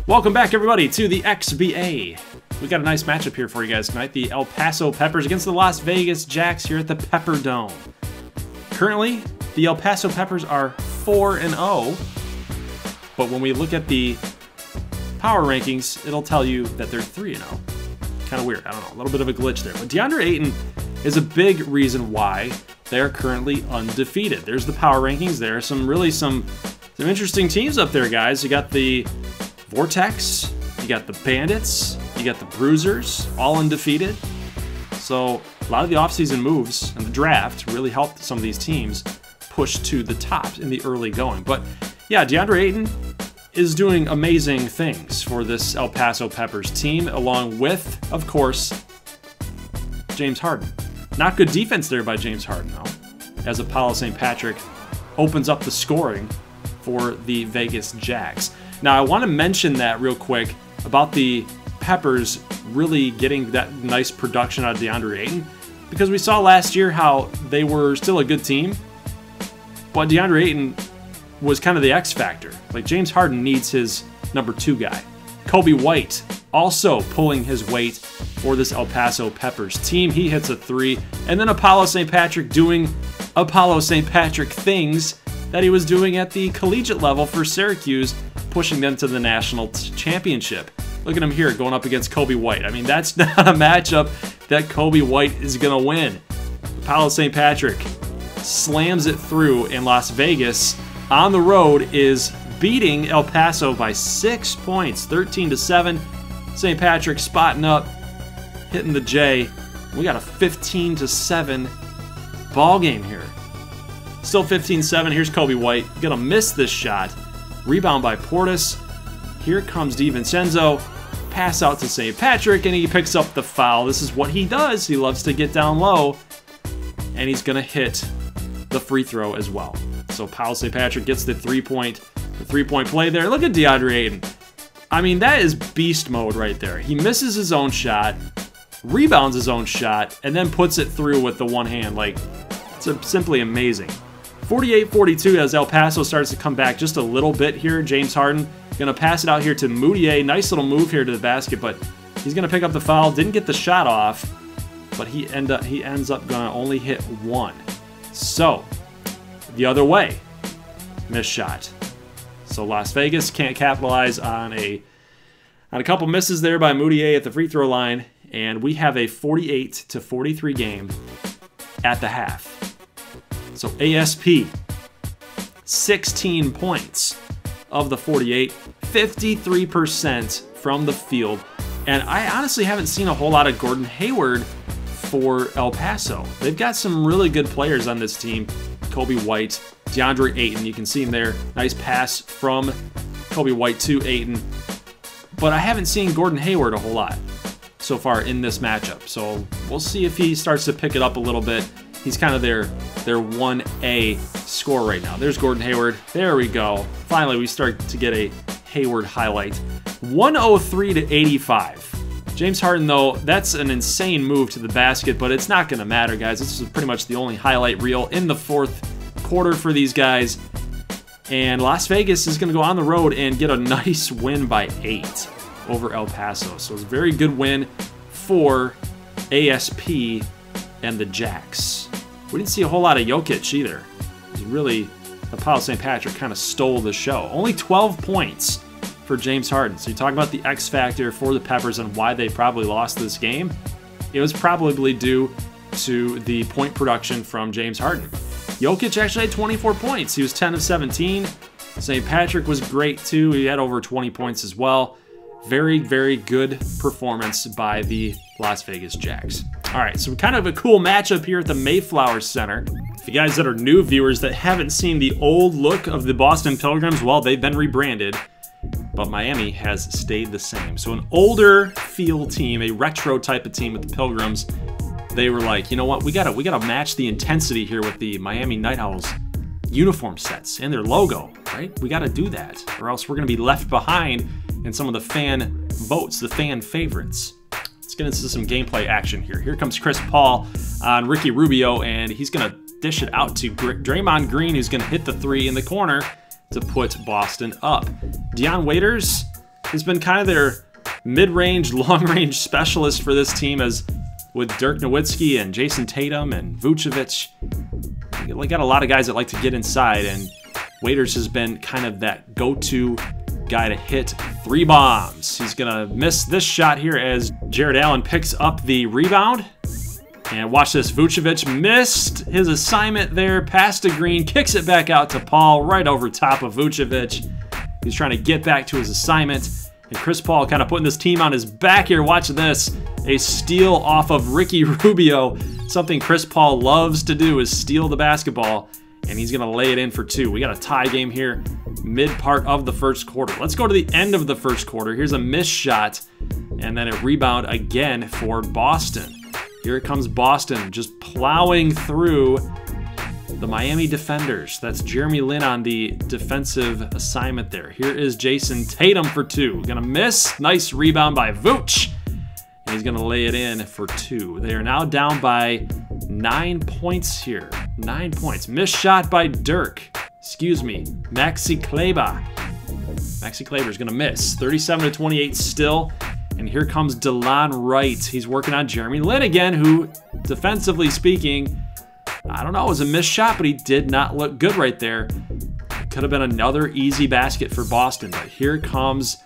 Welcome back, everybody, to the XBA. We got a nice matchup here for you guys tonight. The El Paso Peppers against the Las Vegas Jacks here at the Pepper Dome. Currently, the El Paso Peppers are 4-0, but when we look at the power rankings, it'll tell you that they're 3-0. Kind of weird, I don't know, a little bit of a glitch there. But DeAndre Ayton is a big reason why they're currently undefeated. There's the power rankings. There are some interesting teams up there, guys. You got the Vortex, you got the Bandits, you got the Bruisers, all undefeated. So a lot of the offseason moves and the draft really helped some of these teams push to the top in the early going. But yeah, DeAndre Ayton is doing amazing things for this El Paso Peppers team, along with, of course, James Harden. Not good defense there by James Harden, though, as Apollo St. Patrick opens up the scoring for the Vegas Jacks. Now, I want to mention that real quick about the Peppers really getting that nice production out of DeAndre Ayton, because we saw last year how they were still a good team, but DeAndre Ayton was kind of the X factor. Like, James Harden needs his number 2 guy. Kobe White also pulling his weight for this El Paso Peppers team. He hits a 3, and then Apollo St. Patrick doing Apollo St. Patrick things that he was doing at the collegiate level for Syracuse, pushing them to the national championship. Look at him here going up against Kobe White. I mean, that's not a matchup that Kobe White is going to win. Apollo St. Patrick slams it through, and Las Vegas on the road is beating El Paso by 6 points, 13-7. St. Patrick spotting up, hitting the J. We got a 15-7 ball game here. Still 15-7. Here's Kobe White. Gonna miss this shot. Rebound by Portis. Here comes DiVincenzo. Pass out to St. Patrick, and he picks up the foul. This is what he does. He loves to get down low, and he's gonna hit the free throw as well. So Apollo St. Patrick gets the three-point play there. Look at DeAndre Ayton. I mean, that is beast mode right there. He misses his own shot, rebounds his own shot, and then puts it through with the one hand. Like, it's simply amazing. 48-42 as El Paso starts to come back just a little bit here. James Harden going to pass it out here to Moutier. Nice little move here to the basket, but he's going to pick up the foul. Didn't get the shot off, but he ends up going to only hit 1. So, the other way, missed shot. So Las Vegas can't capitalize on a couple misses there by Moutier at the free throw line, and we have a 48-43 game at the half. So ASP, 16 points of the 48, 53% from the field. And I honestly haven't seen a whole lot of Gordon Hayward for El Paso. They've got some really good players on this team. Kobe White, DeAndre Ayton, you can see him there. Nice pass from Kobe White to Ayton. But I haven't seen Gordon Hayward a whole lot so far in this matchup. So we'll see if he starts to pick it up a little bit. He's kind of their 1A score right now. There's Gordon Hayward. There we go. Finally, we start to get a Hayward highlight. 103-85. James Harden, though, that's an insane move to the basket, but it's not going to matter, guys. This is pretty much the only highlight reel in the fourth quarter for these guys. And Las Vegas is going to go on the road and get a nice win by 8 over El Paso. So it's a very good win for ASP and the Jacks. We didn't see a whole lot of Jokic either. It was really, Apollo St. Patrick kind of stole the show. Only 12 points for James Harden. So you're talking about the X factor for the Peppers and why they probably lost this game. It was probably due to the point production from James Harden. Jokic actually had 24 points. He was 10 of 17. St. Patrick was great too. He had over 20 points as well. Very, very good performance by the Las Vegas Jacks. All right, so kind of a cool matchup here at the Mayflower Center. For you guys that are new viewers that haven't seen the old look of the Boston Pilgrims, well, they've been rebranded, but Miami has stayed the same. So an older feel team, a retro type of team with the Pilgrims, they were like, you know what, we gotta match the intensity here with the Miami Night Owls uniform sets and their logo, right? We gotta do that, or else we're gonna be left behind in some of the fan votes, the fan favorites. Let's get into some gameplay action here. Here comes Chris Paul on Ricky Rubio, and he's gonna dish it out to Draymond Green, who's gonna hit the 3 in the corner to put Boston up. Dion Waiters has been kind of their mid-range, long-range specialist for this team, as with Dirk Nowitzki and Jason Tatum and Vucevic. We got a lot of guys that like to get inside, and Waiters has been kind of that go-to guy to hit 3 bombs. He's gonna miss this shot here as Jared Allen picks up the rebound. And watch this, Vucevic missed his assignment there, pass to Green, kicks it back out to Paul, right over top of Vucevic. He's trying to get back to his assignment. And Chris Paul kind of putting this team on his back here. Watch this, a steal off of Ricky Rubio. Something Chris Paul loves to do is steal the basketball, and he's gonna lay it in for 2. We got a tie game here, mid part of the first quarter. Let's go to the end of the first quarter. Here's a missed shot, and then a rebound again for Boston. Here comes Boston, just plowing through the Miami defenders. That's Jeremy Lin on the defensive assignment there. Here is Jason Tatum for 2. Gonna miss. Nice rebound by Vooch. And he's gonna lay it in for 2. They are now down by 9 points here. 9 points. Missed shot by Dirk. Excuse me, Maxi Kleber. Maxi Kleber is gonna miss. 37-28 still. And here comes DeLon Wright. He's working on Jeremy Lin again, who, defensively speaking, I don't know, it was a missed shot, but he did not look good right there. Could have been another easy basket for Boston, but here comes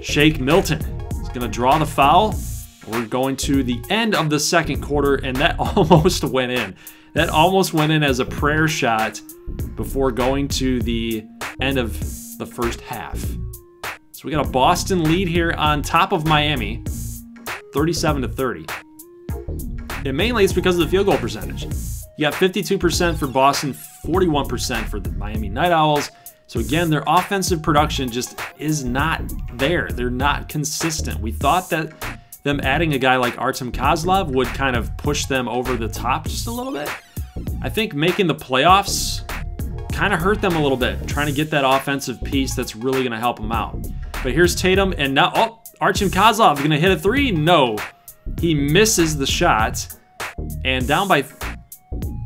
Shake Milton. He's gonna draw the foul. We're going to the end of the second quarter, and that almost went in. That almost went in as a prayer shot before going to the end of the first half. So we got a Boston lead here on top of Miami, 37-30. And mainly it's because of the field goal percentage. You got 52% for Boston, 41% for the Miami Night Owls. So again, their offensive production just is not there. They're not consistent. We thought that them adding a guy like Artem Kozlov would kind of push them over the top just a little bit. I think making the playoffs kind of hurt them a little bit, trying to get that offensive piece that's really going to help them out. But here's Tatum, and now, oh, Artem Kozlov going to hit a 3? No. He misses the shot, and down by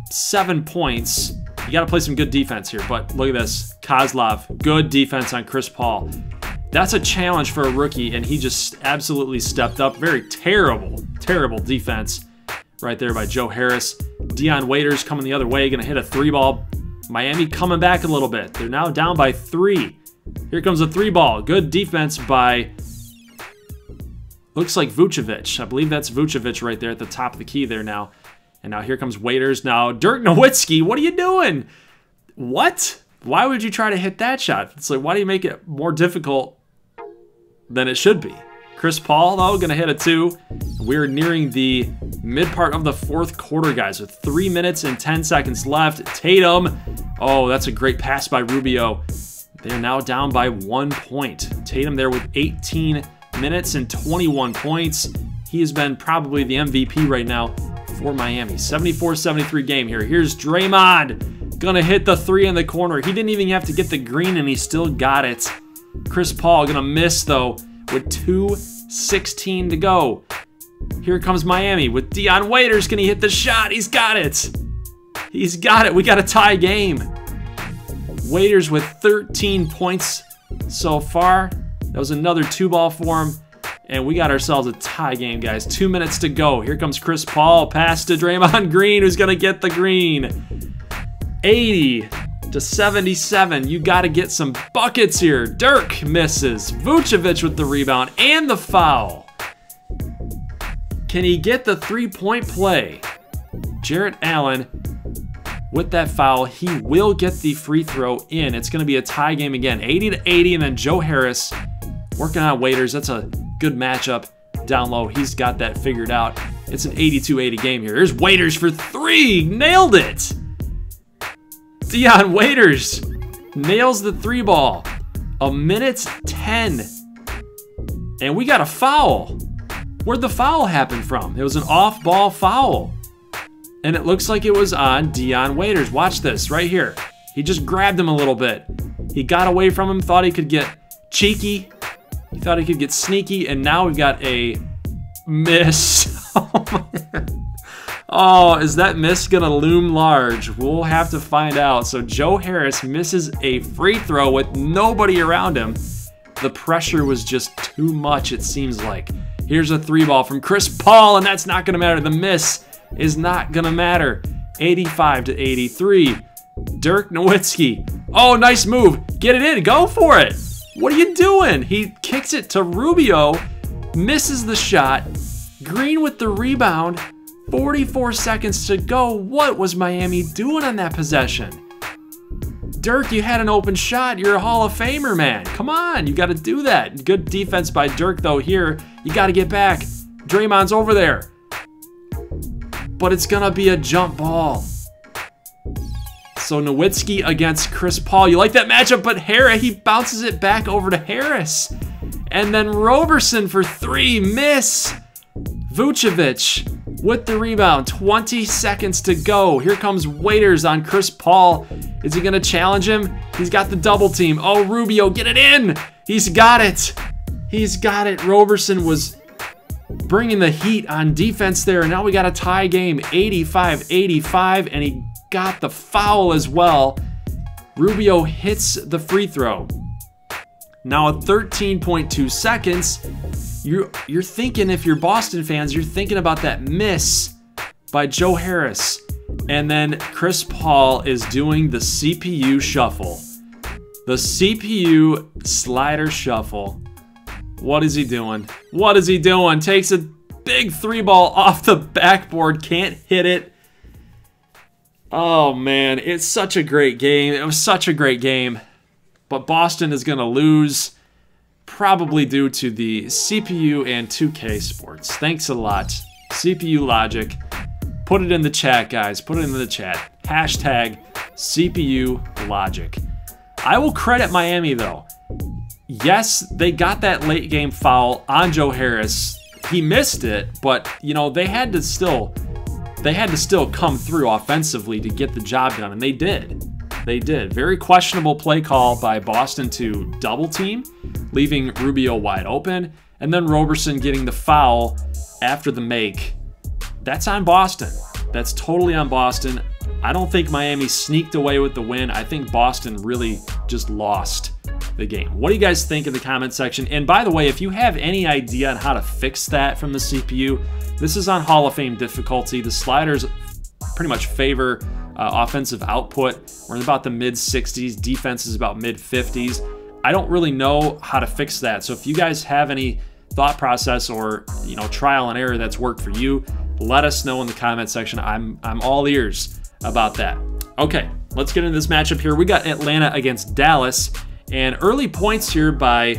7 points. You got to play some good defense here, but look at this. Kozlov, good defense on Chris Paul. That's a challenge for a rookie, and he just absolutely stepped up. Very terrible, terrible defense right there by Joe Harris. Dion Waiters coming the other way, going to hit a 3-ball. Miami coming back a little bit. They're now down by 3. Here comes a 3-ball. Good defense by, looks like Vucevic. I believe that's Vucevic right there at the top of the key there now. And now here comes Waiters. Now Dirk Nowitzki, what are you doing? What? Why would you try to hit that shot? It's like, why do you make it more difficult than it should be? Chris Paul, though, going to hit a 2. We're nearing the mid part of the fourth quarter, guys, with 3 minutes and 10 seconds left. Tatum, oh, that's a great pass by Rubio. They're now down by 1 point. Tatum there with 18 minutes and 21 points. He has been probably the MVP right now for Miami. 74-73 game here. Here's Draymond. Gonna hit the 3 in the corner. He didn't even have to get the green, and he still got it. Chris Paul gonna miss, though, with 2:16 to go. Here comes Miami with Dion Waiters. Can he hit the shot? He's got it. He's got it. We got a tie game. Waiters with 13 points so far. That was another 2-ball for him. And we got ourselves a tie game, guys. 2 minutes to go. Here comes Chris Paul. Pass to Draymond Green, who's going to get the green. 80-77. You got to get some buckets here. Dirk misses. Vucevic with the rebound and the foul. Can he get the 3-point play? Jarrett Allen with that foul. He will get the free throw in. It's going to be a tie game again. 80-80, and then Joe Harris working on Waiters. That's a good matchup down low. He's got that figured out. It's an 82-80 game here. Here's Waiters for 3. Nailed it. Dion Waiters nails the 3-ball. 1:10. And we got a foul. Where'd the foul happen from? It was an off-ball foul. And it looks like it was on Dion Waiters. Watch this right here. He just grabbed him a little bit. He got away from him, thought he could get cheeky. He thought he could get sneaky, and now we've got a miss. Oh, is that miss gonna loom large? We'll have to find out. So Joe Harris misses a free throw with nobody around him. The pressure was just too much, it seems like. Here's a 3-ball from Chris Paul, and that's not going to matter. The miss is not going to matter. 85-83. Dirk Nowitzki. Oh, nice move. Get it in. Go for it. What are you doing? He kicks it to Rubio. Misses the shot. Green with the rebound. 44 seconds to go. What was Miami doing on that possession? Dirk, you had an open shot. You're a Hall of Famer, man. Come on. You got to do that. Good defense by Dirk, though, here. You got to get back. Draymond's over there. But it's going to be a jump ball. So Nowitzki against Chris Paul. You like that matchup, but Harris, he bounces it back over to Harris. And then Roberson for 3, miss. Vucevic with the rebound, 20 seconds to go. Here comes Waiters on Chris Paul. Is he gonna challenge him? He's got the double team. Oh, Rubio, get it in. He's got it. He's got it. Roberson was bringing the heat on defense there. And now we got a tie game, 85-85, and he got the foul as well. Rubio hits the free throw. Now at 13.2 seconds, you're thinking, if you're Boston fans, you're thinking about that miss by Joe Harris. And then Chris Paul is doing the CPU shuffle. The CPU slider shuffle. What is he doing? What is he doing? Takes a big 3-ball off the backboard, can't hit it. Oh man, it's such a great game. It was such a great game. But Boston is gonna lose, probably due to the CPU and 2K Sports. Thanks a lot. CPU Logic. Put it in the chat, guys. Put it in the chat. Hashtag CPU Logic. I will credit Miami, though. Yes, they got that late game foul on Joe Harris. He missed it, but, you know, they had to still come through offensively to get the job done, and they did. They did. Very questionable play call by Boston to double team, leaving Rubio wide open, and then Roberson getting the foul after the make. That's on Boston. That's totally on Boston. I don't think Miami sneaked away with the win. I think Boston really just lost the game. What do you guys think in the comment section? And by the way, if you have any idea on how to fix that from the CPU, this is on Hall of Fame difficulty. The sliders pretty much favor offensive output. We're in about the mid-60s. Defense is about mid-50s. I don't really know how to fix that. So if you guys have any thought process or, you know, trial and error that's worked for you, let us know in the comment section. I'm all ears about that. Okay, let's get into this matchup here. We got Atlanta against Dallas, and early points here by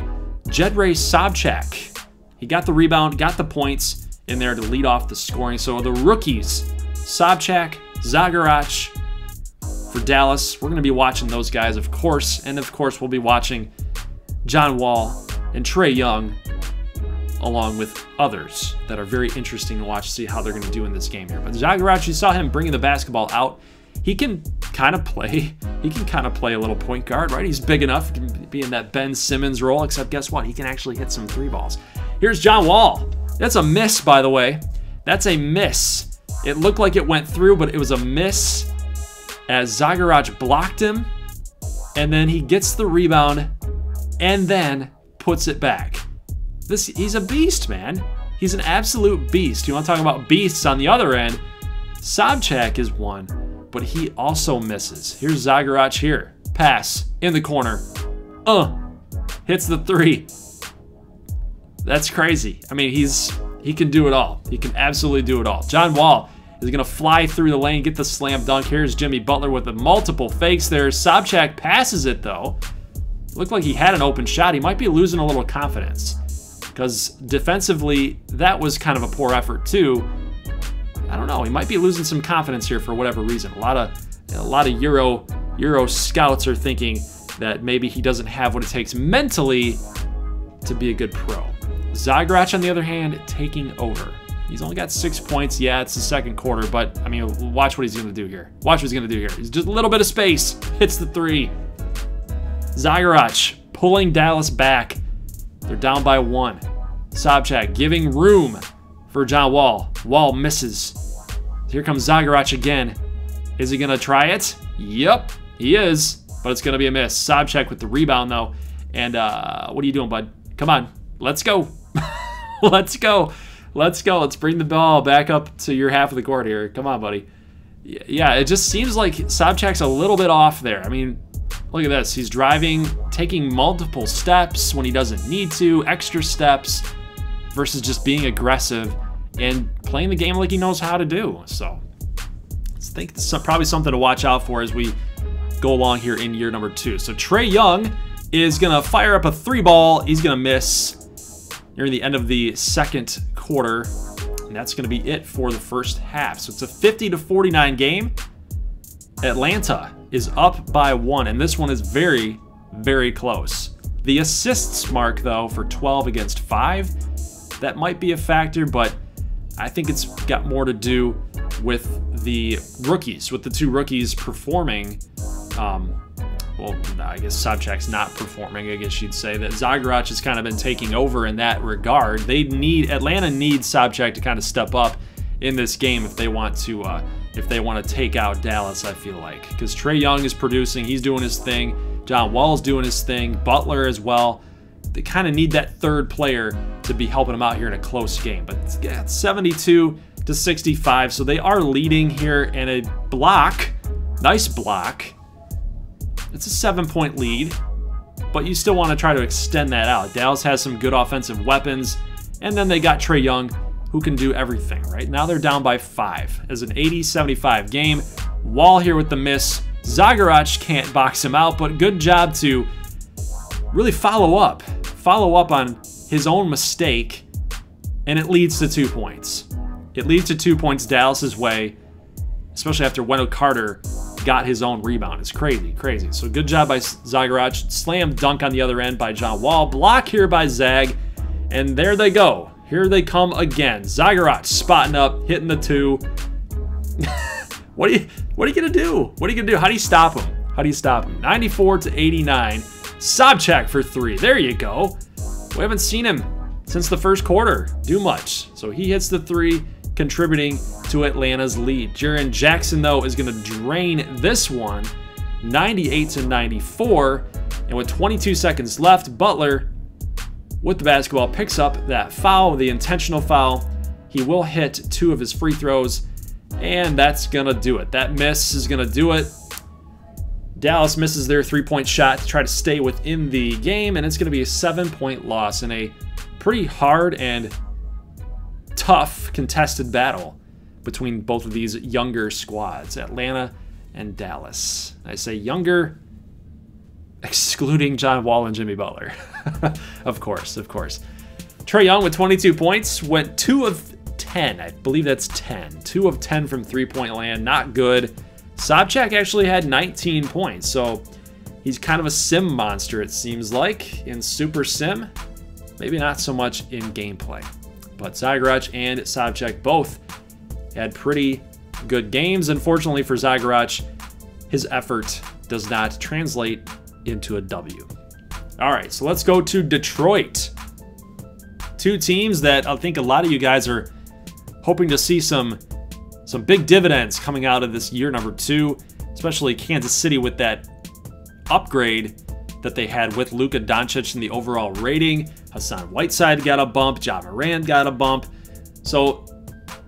Jedrej Sobchak. He got the rebound, got the points in there to lead off the scoring. So the rookies, Sobchak, Zagarac for Dallas. We're going to be watching those guys, of course, and of course we'll be watching John Wall and Trae Young, along with others that are very interesting to watch, see how they're going to do in this game here. But Zagarac, you saw him bringing the basketball out. He can kind of play. He can kind of play a little point guard, right? He's big enough to be in that Ben Simmons role, except guess what? He can actually hit some 3-balls. Here's John Wall. That's a miss, by the way. That's a miss. It looked like it went through, but it was a miss as Zagarac blocked him, and then he gets the rebound and then puts it back. He's a beast, man. He's an absolute beast. You want to talk about beasts on the other end? Sobchak is one, but he also misses. Here's Zagarac here. Pass in the corner. Hits the 3. That's crazy. I mean, he can do it all. He can absolutely do it all. John Wall is going to fly through the lane, get the slam dunk. Here's Jimmy Butler with the multiple fakes there. Sobchak passes it, though. Looked like he had an open shot. He might be losing a little confidence because defensively, that was kind of a poor effort, too. I don't know. He might be losing some confidence here for whatever reason. A lot of Euro scouts are thinking that maybe he doesn't have what it takes mentally to be a good pro. Zagarac, on the other hand, taking over. He's only got 6 points. Yeah, it's the second quarter, but, I mean, watch what he's going to do here. Watch what he's going to do here. He's just a little bit of space. Hits the 3. Zagarac pulling Dallas back. They're down by 1. Sobchak giving room for John Wall. Wall misses. Here comes Zagarac again. Is he going to try it? Yep, he is, but it's going to be a miss. Sobchak with the rebound, though. And what are you doing, bud? Come on. Let's go. Let's go. Let's go. Let's bring the ball back up to your half of the court here. Come on, buddy. Yeah, it just seems like Sobchak's a little bit off there. I mean, look at this. He's driving, taking multiple steps when he doesn't need to, extra steps, versus just being aggressive and playing the game like he knows how to do. So I think it's probably something to watch out for as we go along here in year number 2. So Trae Young is going to fire up a 3-ball. He's going to miss near the end of the second quarter. And that's going to be it for the first half. So it's a 50-49 game. Atlanta is up by 1, and this one is very, very close. The assists mark, though, for 12 against 5, that might be a factor, but I think it's got more to do with the rookies, with the 2 rookies performing. Well, I guess Sobchak's not performing. I guess you'd say that Zagorac has kind of been taking over in that regard. Atlanta needs Sobchak to kind of step up in this game if they want to take out Dallas, I feel like. Because Trae Young is producing, he's doing his thing. John Wall's doing his thing, Butler as well. They kind of need that third player to be helping them out here in a close game. But it's 72-65, so they are leading here in a block. Nice block. It's a 7-point lead, but you still want to try to extend that out. Dallas has some good offensive weapons, and then they got Trae Young, who can do everything, right? Now they're down by 5 as an 80-75 game. Wall here with the miss. Zagorac can't box him out, but good job to really follow up on his own mistake, and it leads to 2 points. It leads to 2 points Dallas's way, especially after Wendell Carter got his own rebound. It's crazy, crazy. So good job by Zagorac. Slam dunk on the other end by John Wall. Block here by Zag, and there they go. Here they come again. Zagorac spotting up, hitting the 2. What are you gonna do? What are you gonna do? How do you stop him? How do you stop him? 94-89. Sobchak for 3. There you go. We haven't seen him since the first quarter do much. So he hits the 3, contributing to Atlanta's lead. Jaren Jackson, though, is going to drain this one, 98-94. And with 22 seconds left, Butler, with the basketball, picks up that foul, the intentional foul. He will hit 2 of his free throws, and that's going to do it. That miss is going to do it. Dallas misses their 3-point shot to try to stay within the game, and it's going to be a 7-point loss in a pretty hard and tough contested battle between both of these younger squads, Atlanta and Dallas. I say younger, excluding John Wall and Jimmy Butler. Of course, of course. Trae Young with 22 points, went 2 of 10. I believe that's 10. 2 of 10 from 3-point land, not good. Sobchak actually had 19 points, so he's kind of a sim monster, it seems like, in Super Sim. Maybe not so much in gameplay. But Zagorac and Sobchak both had pretty good games. Unfortunately for Zagorac, his effort does not translate into a W. All right, so let's go to Detroit. 2 teams that I think a lot of you guys are hoping to see some big dividends coming out of this year number 2, especially Kansas City with that upgrade that they had with Luka Doncic in the overall rating. Hassan Whiteside got a bump. Ja Morant got a bump. So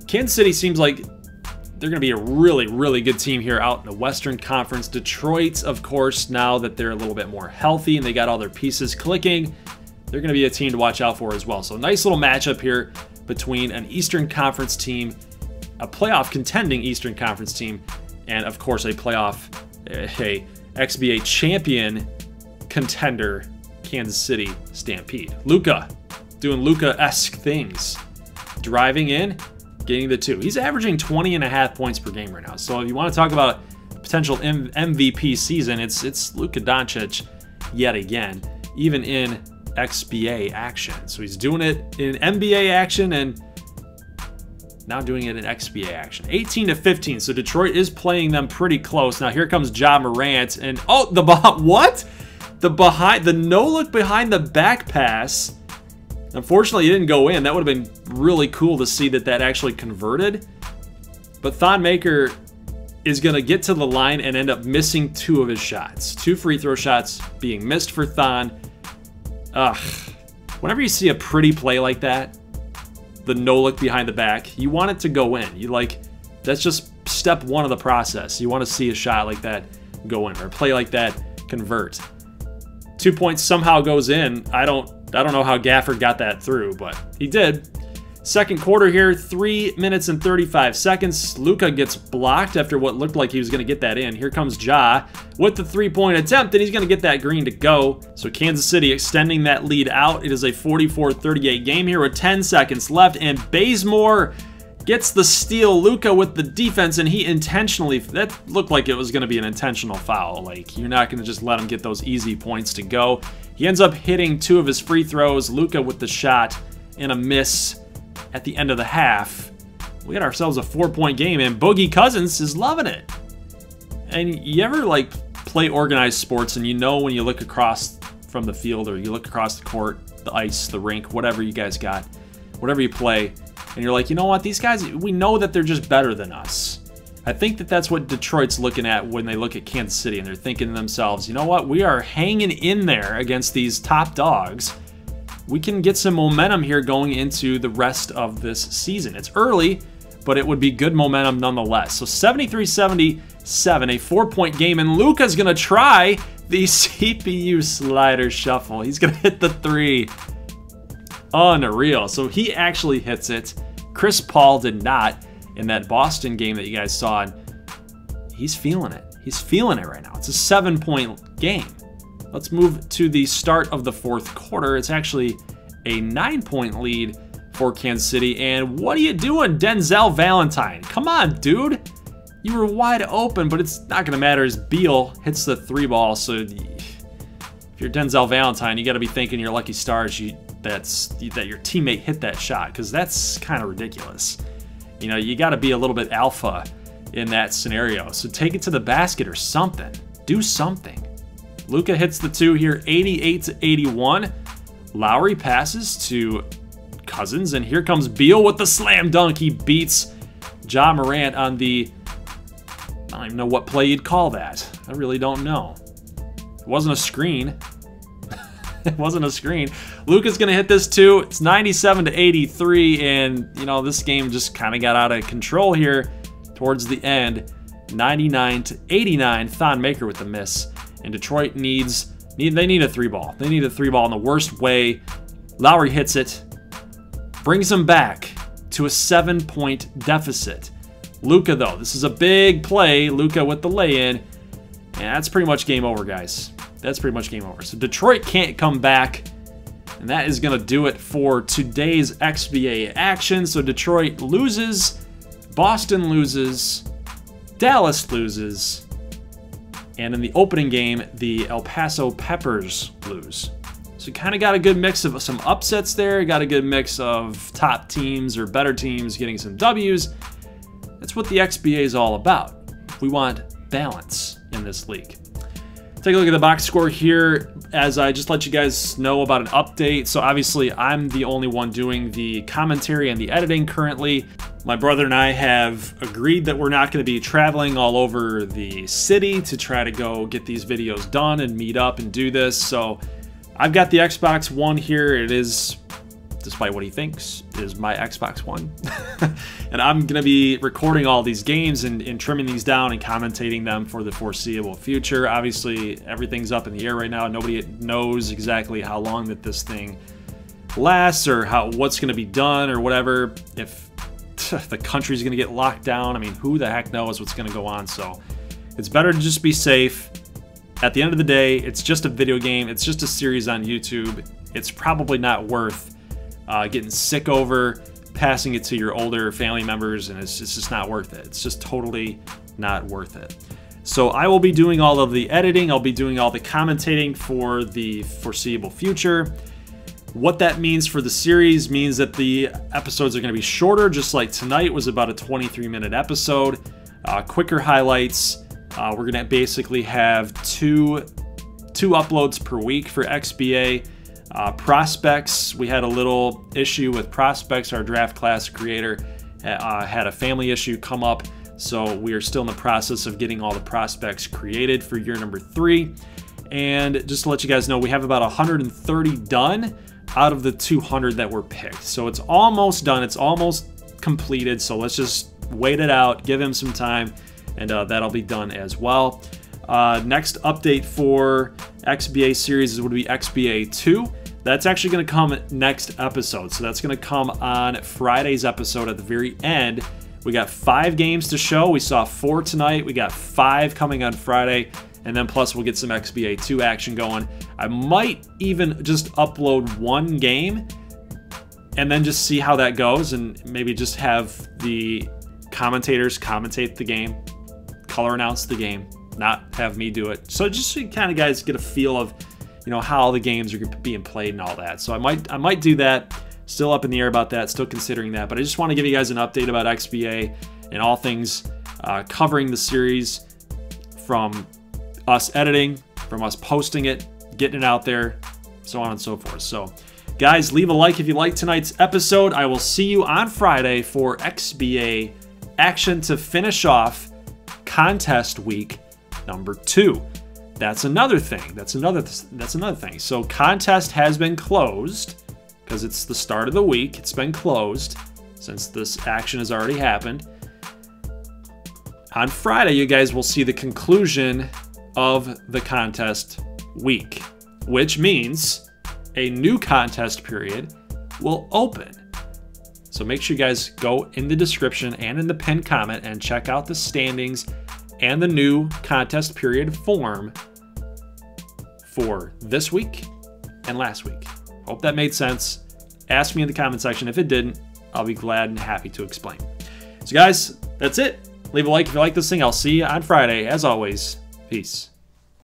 Kansas City seems like they're going to be a really, really good team here out in the Western Conference. Detroit, of course, now that they're a little bit more healthy and they got all their pieces clicking, they're going to be a team to watch out for as well. So nice little matchup here between an Eastern Conference team, a playoff contending Eastern Conference team, and of course a XBA champion contender, Kansas City Stampede. Luka doing Luka-esque things. Driving in, getting the 2. He's averaging 20.5 points per game right now. So if you want to talk about potential MVP season, it's Luka Doncic yet again, even in XBA action. So he's doing it in NBA action and now doing it in XBA action. 18-15, so Detroit is playing them pretty close. Now here comes Ja Morant, and oh, what? The no-look behind the back pass. Unfortunately, it didn't go in. That would have been really cool to see that actually converted. But Thon Maker is going to get to the line and end up missing 2 of his shots. 2 free throw shots being missed for Thon. Ugh. Whenever you see a pretty play like that, the no look behind the back, you want it to go in. You like, that's just step one of the process. You want to see a shot like that go in, or a play like that convert. 2 points somehow goes in. I don't know how Gafford got that through, but he did. Second quarter here, 3 minutes and 35 seconds. Luka gets blocked after what looked like he was going to get that in. Here comes Ja with the three-point attempt, and he's going to get that green to go. So Kansas City extending that lead out. It is a 44-38 game here with 10 seconds left, and Bazemore gets the steal. Luka with the defense, and he intentionally, that looked like it was going to be an intentional foul. Like, you're not going to just let him get those easy points to go. He ends up hitting 2 of his free throws. Luka with the shot and a miss at the end of the half. We got ourselves a 4-point game, and Boogie Cousins is loving it. And you ever like play organized sports, and you know when you look across from the field, or you look across the court, the ice, the rink, whatever you guys got, whatever you play, and you're like, you know what, these guys, we know that they're just better than us. I think that that's what Detroit's looking at when they look at Kansas City, and they're thinking to themselves, you know what, we are hanging in there against these top dogs. We can get some momentum here going into the rest of this season. It's early, but it would be good momentum nonetheless. So 73-77, a 4-point game, and Luka's going to try the CPU slider shuffle. He's going to hit the 3. Unreal. So he actually hits it. Chris Paul did not in that Boston game that you guys saw. He's feeling it. He's feeling it right now. It's a 7-point game. Let's move to the start of the fourth quarter. It's actually a 9-point lead for Kansas City. And what are you doing, Denzel Valentine? Come on, dude. You were wide open, but it's not going to matter as Beal hits the 3 ball. So if you're Denzel Valentine, you got to be thanking your lucky stars that your teammate hit that shot, because that's kind of ridiculous. You know, you got to be a little bit alpha in that scenario. So take it to the basket or something. Do something. Luka hits the 2 here, 88-81. Lowry passes to Cousins, and here comes Beal with the slam dunk. He beats Ja Morant on the, I don't even know what play you'd call that. I really don't know. It wasn't a screen. It wasn't a screen. Luka's going to hit this 2. It's 97-83, and, you know, this game just kind of got out of control here towards the end. 99-89, Thon Maker with the miss. And Detroit they need a 3-ball. They need a 3-ball in the worst way. Lowry hits it, brings them back to a 7-point deficit. Luka, though, this is a big play. Luka with the lay-in, and that's pretty much game over, guys. That's pretty much game over. So Detroit can't come back, and that is going to do it for today's XBA action. So Detroit loses, Boston loses, Dallas loses, and in the opening game, the El Paso Peppers lose. So you kind of got a good mix of some upsets there. Got a good mix of top teams or better teams getting some W's. That's what the XBA is all about. We want balance in this league. Take a look at the box score here as I just let you guys know about an update. So obviously I'm the only one doing the commentary and the editing currently. My brother and I have agreed that we're not going to be traveling all over the city to try to go get these videos done and meet up and do this. So I've got the Xbox One here. It is, despite what he thinks, is my Xbox One. And I'm going to be recording all these games and trimming these down and commentating them for the foreseeable future. Obviously, everything's up in the air right now. Nobody knows exactly how long that this thing lasts or what's going to be done or whatever. If the country's going to get locked down, I mean, who the heck knows what's going to go on? So it's better to just be safe. At the end of the day, it's just a video game. It's just a series on YouTube. It's probably not worth getting sick over, passing it to your older family members, and it's just not worth it. It's just totally not worth it. So I will be doing all of the editing. I'll be doing all the commentating for the foreseeable future. What that means for the series means that the episodes are going to be shorter, just like tonight was about a 23-minute episode. Quicker highlights. We're going to basically have two uploads per week for XBA. Prospects, we had a little issue with prospects. Our draft class creator had a family issue come up, so we are still in the process of getting all the prospects created for year number 3. And just to let you guys know, we have about 130 done out of the 200 that were picked. So it's almost done. It's almost completed. So let's just wait it out, give him some time, and that'll be done as well. Next update for XBA series would be XBA 2. That's actually going to come next episode. So that's going to come on Friday's episode at the very end. We got 5 games to show. We saw 4 tonight. We got 5 coming on Friday. And then plus we'll get some XBA 2 action going. I might even just upload 1 game and then just see how that goes, and maybe just have the commentators commentate the game, color announce the game, not have me do it. So just so you kind of guys get a feel of, you know, how the games are being played and all that. So I might do that. Still up in the air about that, still considering that. But I just want to give you guys an update about XBA and all things covering the series, from us editing, from us posting it, getting it out there, so on and so forth. So guys, leave a like if you liked tonight's episode. I will see you on Friday for XBA action to finish off contest week number 2. That's another thing. That's another thing. So contest has been closed because it's the start of the week. It's been closed since this action has already happened. On Friday, you guys will see the conclusion of the contest week, which means a new contest period will open. So make sure you guys go in the description and in the pinned comment and check out the standings and the new contest period form for this week and last week. Hope that made sense. Ask me in the comment section. If it didn't, I'll be glad and happy to explain. So guys, that's it. Leave a like if you like this thing. I'll see you on Friday. As always, peace.